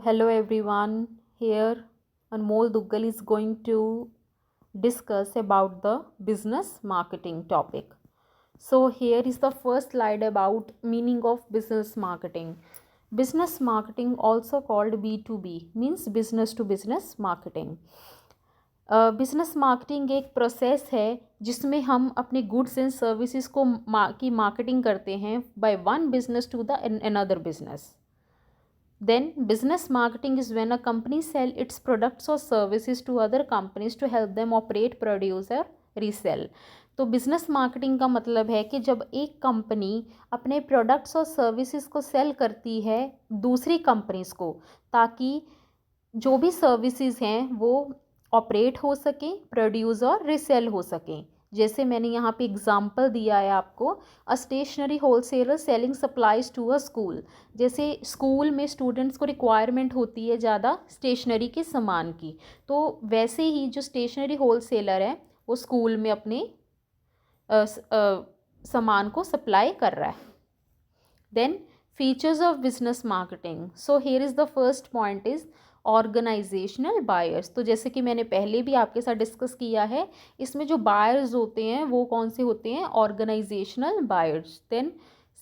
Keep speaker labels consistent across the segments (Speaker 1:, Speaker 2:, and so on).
Speaker 1: Hello everyone. Here Anmol Duggal is going to discuss about the business marketing topic. So here is the first slide about meaning of business marketing. Business marketing, also called B2B, means business to business marketing. Business marketing एक process है जिसमें हम अपने goods and services की marketing करते हैं by one business to the another business. Then business marketing is when a company sell its products or services to other companies to help them operate, produce or resell. तो business marketing का मतलब है कि जब एक company अपने products और services को सेल करती है दूसरी कंपनीज को, ताकि जो भी सर्विसेज हैं वो ऑपरेट हो सकें, प्रोड्यूस और रिसेल हो सकें. जैसे मैंने यहाँ पे एग्जाम्पल दिया है आपको, a stationery wholesaler selling supplies to a school. जैसे स्कूल में स्टूडेंट्स को रिक्वायरमेंट होती है ज़्यादा स्टेशनरी के सामान की, तो वैसे ही जो स्टेशनरी होलसेलर है वो स्कूल में अपने सामान को सप्लाई कर रहा है. Then features of business marketing. So here is the first point is organisational buyers. तो जैसे कि मैंने पहले भी आपके साथ डिस्कस किया है, इसमें जो बायर्स होते हैं वो कौन से होते हैं? Organisational buyers. Then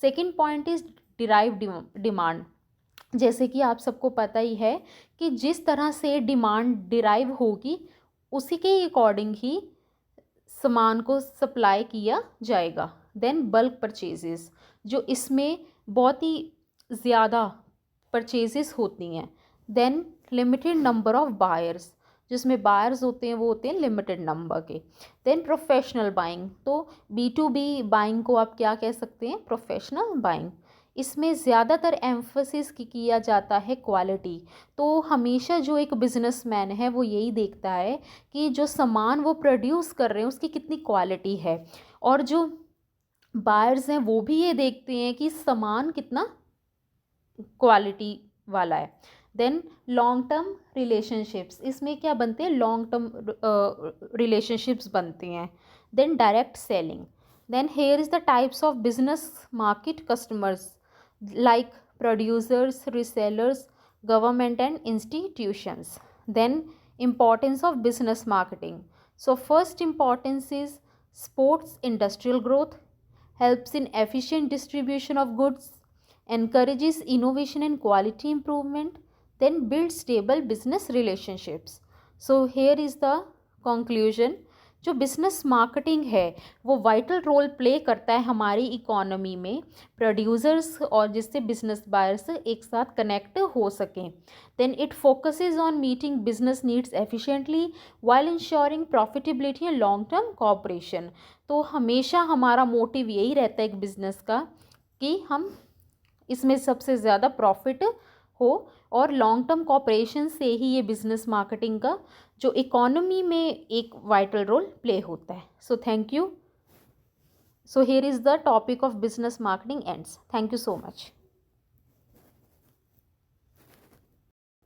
Speaker 1: second point is derive demand. जैसे कि आप सबको पता ही है कि जिस तरह से डिमांड डिराइव होगी उसी के अकॉर्डिंग ही सामान को सप्लाई किया जाएगा. देन बल्क परचेजेस, जो इसमें बहुत ही ज़्यादा परचेजेस होती हैं. Then limited number of buyers, जिसमें बायर्स होते हैं वो होते हैं लिमिटेड नंबर के. Then professional buying. तो B2B बाइंग को आप क्या कह सकते हैं? Professional buying. इसमें ज़्यादातर एम्फोसिस किया जाता है क्वालिटी. तो हमेशा जो एक बिजनेसमैन है वो यही देखता है कि जो सामान वो प्रोड्यूस कर रहे हैं उसकी कितनी क्वालिटी है, और जो बायर्स हैं वो भी ये देखते हैं कि सामान कितना क्वालिटी वाला है. देन लॉन्ग टर्म रिलेशनशिप्स, इसमें क्या बनते हैं? लॉन्ग टर्म रिलेशनशिप्स बनते हैं. Then direct selling. Then here is the types of business market customers like producers, resellers, government and institutions. Then importance of business marketing. So first importance is supports industrial growth, helps in efficient distribution of goods, encourages innovation and quality improvement, then builds stable business relationships. So here is the conclusion. जो business marketing है वो vital role play करता है हमारी economy में, producers और जिससे business buyers एक साथ कनेक्ट हो सकें. Then it focuses on meeting business needs efficiently while ensuring profitability and long term cooperation. तो हमेशा हमारा मोटिव यही रहता है एक बिजनेस का कि हम इसमें सबसे ज़्यादा प्रॉफिट हो, और लॉन्ग टर्म कोऑपरेशन से ही ये बिजनेस मार्केटिंग का जो इकोनॉमी में एक वाइटल रोल प्ले होता है. So thank you. So here is the topic of business marketing ends. Thank you so much.